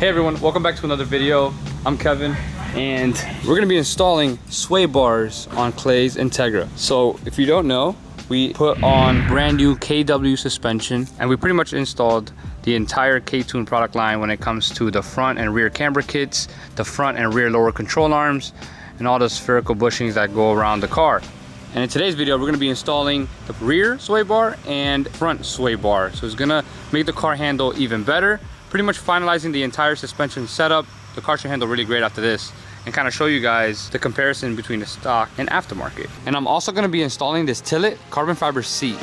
Hey everyone, welcome back to another video. I'm Kevin and we're gonna be installing sway bars on Clay's Integra. So if you don't know, we put on brand new KW suspension and we pretty much installed the entire K-Tune product line when it comes to the front and rear camber kits, the front and rear lower control arms, and all the spherical bushings that go around the car. And in today's video, we're gonna be installing the rear sway bar and front sway bar. So it's gonna make the car handle even better. Pretty much finalizing the entire suspension setup. The car should handle really great after this, and kind of show you guys the comparison between the stock and aftermarket. And I'm also gonna be installing this Tillet carbon fiber seat.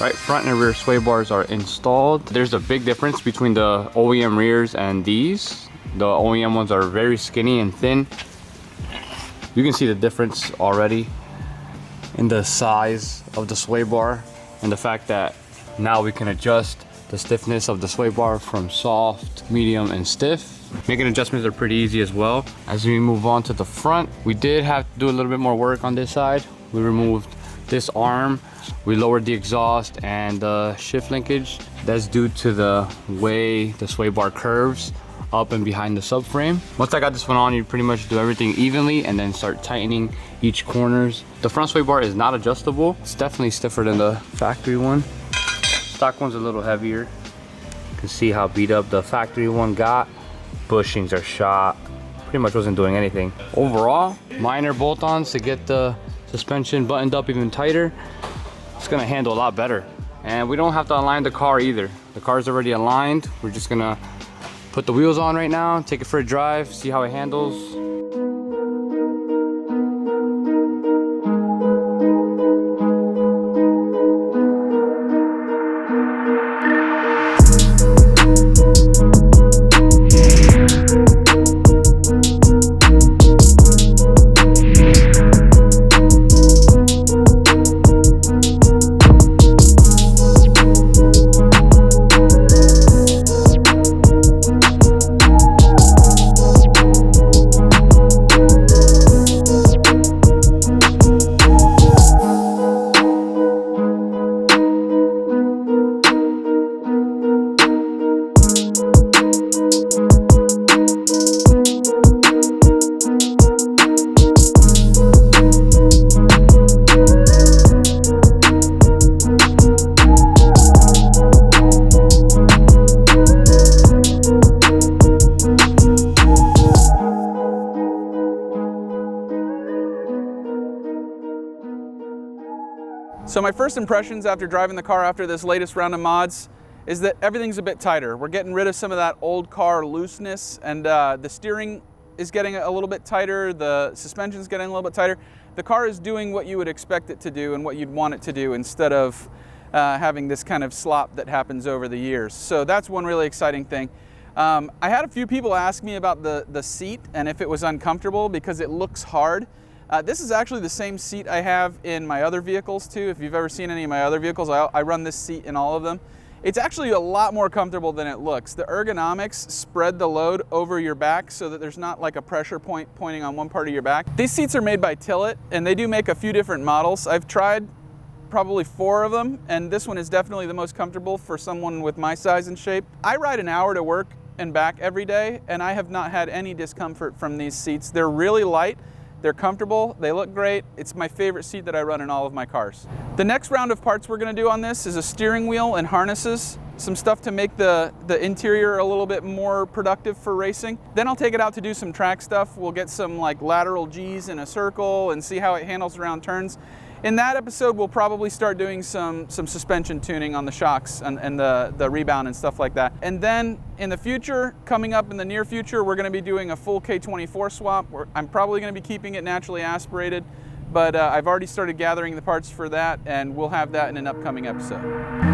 Right, front and rear sway bars are installed. There's a big difference between the OEM rears and these. The OEM ones are very skinny and thin. You can see the difference already in the size of the sway bar and the fact that now we can adjust the stiffness of the sway bar from soft, medium, and stiff. Making adjustments are pretty easy as well. As we move on to the front, we did have to do a little bit more work on this side. We removed this arm. We lowered the exhaust and the shift linkage. That's due to the way the sway bar curves up and behind the subframe. Once I got this one on, you pretty much do everything evenly and then start tightening each corners. The front sway bar is not adjustable. It's definitely stiffer than the factory one. Stock one's a little heavier. You can see how beat up the factory one got. Bushings are shot. Pretty much wasn't doing anything. Overall, minor bolt-ons to get the suspension buttoned up even tighter. It's gonna handle a lot better. And we don't have to align the car either. The car's already aligned. We're just gonna put the wheels on right now, take it for a drive, see how it handles. So my first impressions after driving the car after this latest round of mods is that everything's a bit tighter. We're getting rid of some of that old car looseness, and the steering is getting a little bit tighter, the suspension's getting a little bit tighter. The car is doing what you would expect it to do and what you'd want it to do, instead of having this kind of slop that happens over the years. So that's one really exciting thing. I had a few people ask me about the seat and if it was uncomfortable because it looks hard. This is actually the same seat I have in my other vehicles too. If you've ever seen any of my other vehicles, I run this seat in all of them. It's actually a lot more comfortable than it looks. The ergonomics spread the load over your back so that there's not like a pressure point pointing on one part of your back. These seats are made by Tillet, and they do make a few different models. I've tried probably 4 of them, and this one is definitely the most comfortable for someone with my size and shape. I ride an hour to work and back every day, and I have not had any discomfort from these seats. They're really light, they're comfortable, they look great. It's my favorite seat that I run in all of my cars. The next round of parts we're gonna do on this is a steering wheel and harnesses, some stuff to make the interior a little bit more productive for racing. Then I'll take it out to do some track stuff. We'll get some like lateral G's in a circle and see how it handles around turns. In that episode, we'll probably start doing some suspension tuning on the shocks and the rebound and stuff like that. And then in the future, coming up in the near future, we're gonna be doing a full K24 swap. I'm probably gonna be keeping it naturally aspirated, but I've already started gathering the parts for that, and we'll have that in an upcoming episode.